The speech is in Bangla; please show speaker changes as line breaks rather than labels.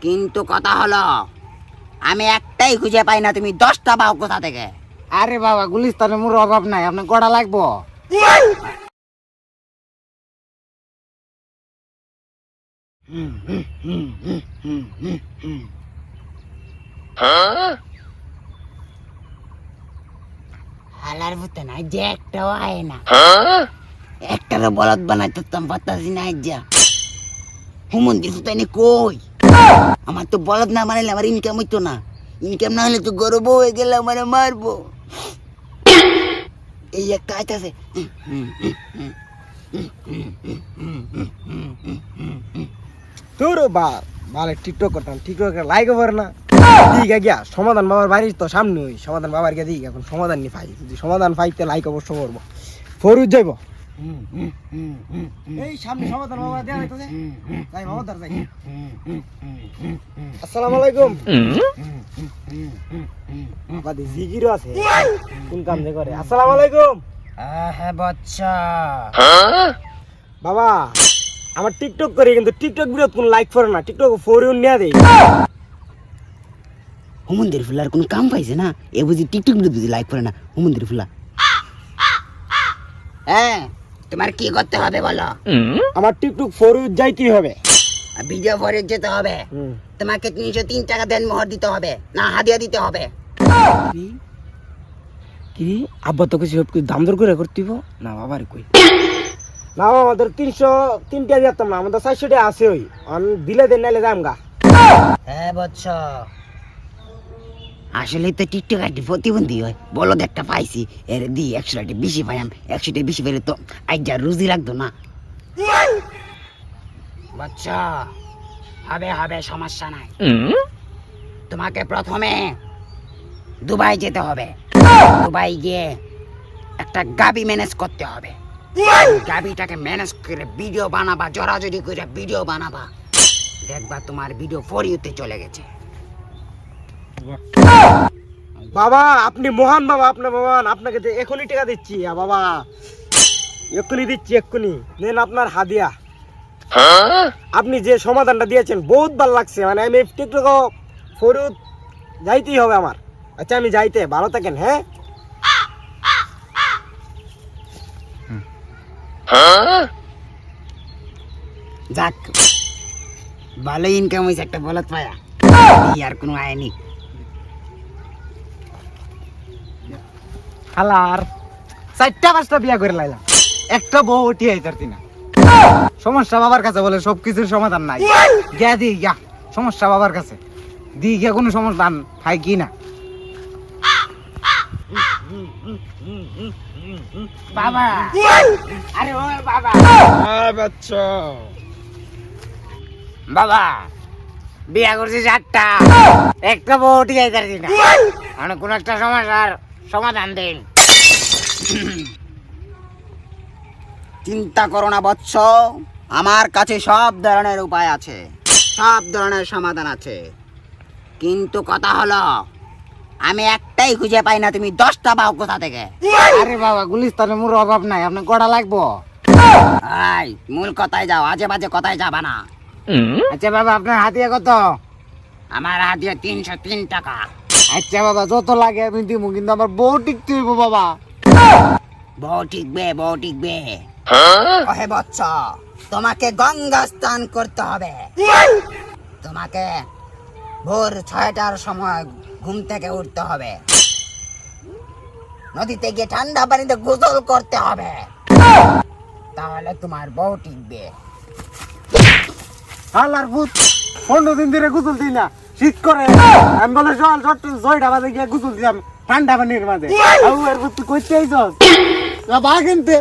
কিন্তু কথা হলো আমি একটাই খুঁজে পাই না, তুমি 10টা পাও কোথা থেকে?
আরে বাবা, গুলিস্তানে মোর অভাব নাই, আপনার গড়া লাগবো।
হালার ভূতে নাই যে একটাও আয় না, একটারও বলদ বানাইতে পারতাছি না। যা হুমন্দির ভূতাইনি কই? আমার তো বলদ না বানাইলে আমার ইনকাম হইতো না। ইনকাম না হলে তো গর্ব হয়ে গেলে আমার মারবো। এই একটা আছে।
তোর বা ভালো টিকটক করতাম, টিকটক লাইক ওভার না ঠিক গিয়া সমাধান বাবার বাড়ির তো সামনে, ওই সমাধান বাবার গিয়ে দিই এখন সমাধান নি পাই, যদি সমাধান পাইতে লাইক অবশ্য করবো। ফরুজ যাইব এই সামনে সমাধান বাবা দেয়া হইতাছে, যাই বাবা দার যাই। আসসালামু আলাইকুম। বাবা দি জিগিরও আছে, কোন কাম যে করে। আসসালামু আলাইকুম।
হ্যাঁ বাচ্চা,
বাবা আমার টিকটক করি, কিন্তু টিকটক ভিডিও কোন লাইক করে না, টিকটক ফরুন নিয়ে দেই।
হুমন্দির ফুলার কোন কাম পাইছে না, এ বুঝি টিকটক বুঝি লাইক করে না হুমন্দির ফুলা। হ্যাঁ তোমার কি করতে হবে বলো?
আমার টিকটক ফরুজ যাইতেই হবে,
ভিডিও ফরে যেতে হবে। তোমাকে 303 টাকা দেন মোহর দিতে হবে, না হাদিয়া দিতে হবে।
কি আব্বা তো কিছু দাম দর করে করতিব না বাবার কই না, আমাদের 303 টাকা দিতাম না, আমাদের 400 টাকা আছে, ওই দিলে দেন নাইলে যাম গা।
হ্যাঁ বচ্চ, আসলে তো টিকটক আইডি প্রতিবন্ধী হয়, বলদ একটা পাইছি, এর দি 100 টাকা বেশি পাইম, 100 টাকা বেশি পেলে তো আজ যা রুজি লাগতো না। বাচ্চা হবে হবে, সমস্যা নাই। তোমাকে প্রথমে দুবাই যেতে হবে, দুবাই গিয়ে একটা গাবি ম্যানেজ করতে হবে। গাবিটাকে ম্যানেজ করে ভিডিও বানাবা, জড়াজড়ি করে ভিডিও বানাবা, দেখবা তোমার ভিডিও ফর ইউতে চলে গেছে।
বাবা আপনি মহান, বাবা আপনি মহান, আপনাকে তো এখনই টাকা দিচ্ছি। বাবা এক্ষুনি দিচ্ছি, এক্ষুনি নেন আপনার হাদিয়া। আপনি যে সমাধানটা দিয়েছেন বহুত ভালো লাগছে, মানে আমি টিকটক ফরুদ যাইতেই হবে আমার। আচ্ছা আমি যাইতে, ভালো থাকেন। হ্যাঁ
যাক ভালো ইনকাম হয়েছে, একটা বলদ পায়া, আর কোনো আয়নি।
হালার 4টা-5টা বিয়া করে লাইলাম, একটা বউ উঠি আইতারতি না। সমস্যা বাবার কাছে বলে সবকিছুর সমাধান নাই, গিয়া দি গিয়া সমস্যা বাবার কাছে দি গিয়া কোনো সমাধান পাই কি না।
বাবা আরে ও বাবা,
বাচ্চা
বাবা বিয়া করছি 4টা, একটা বউ উঠি আইতারছি না, মানে কোন একটা সমস্যার সমাধান দেন। চিন্তা করো না বৎস, আমার কাছে সব ধরনের উপায় আছে, সব ধরনের সমাধান আছে। কিন্তু কথা হলো আমি একটাই খুঁজে পাই না, তুমি 10টা পাও কোথা থেকে?
আরে বাবা, গুলিস্তানে মোর অভাব নাই, আপনার গড়া লাগবো।
আই মূল কথায় যাও, আজে বাজে কথায় যাবা না।
আচ্ছা বাবা, আপনার হাতিয়া কত?
আমার হাতে 303 টাকা।
আচ্ছা বাবা, যত লাগে আমি দিব, কিন্তু আমার বউ টিকতে হইব বাবা।
বউ টিকবে, বউ টিকবে। ওহে বৎস, তোমাকে গঙ্গা স্নান করতে হবে। তোমাকে ভোর 6টার সময় ঘুম থেকে উঠতে হবে, নদীতে গিয়ে ঠান্ডা পানিতে গোসল করতে হবে, তাহলে তোমার বউ টিকবে।
হালার ভূত 15 দিন ধরে গোসল দিই না, শীত করে আমি বলে সকাল 6টা বাজে গিয়ে গোসল দিলাম ঠান্ডা পানির মাঝে। আর এর ভূত তুই কইতে আইছস বাবা, কিনতে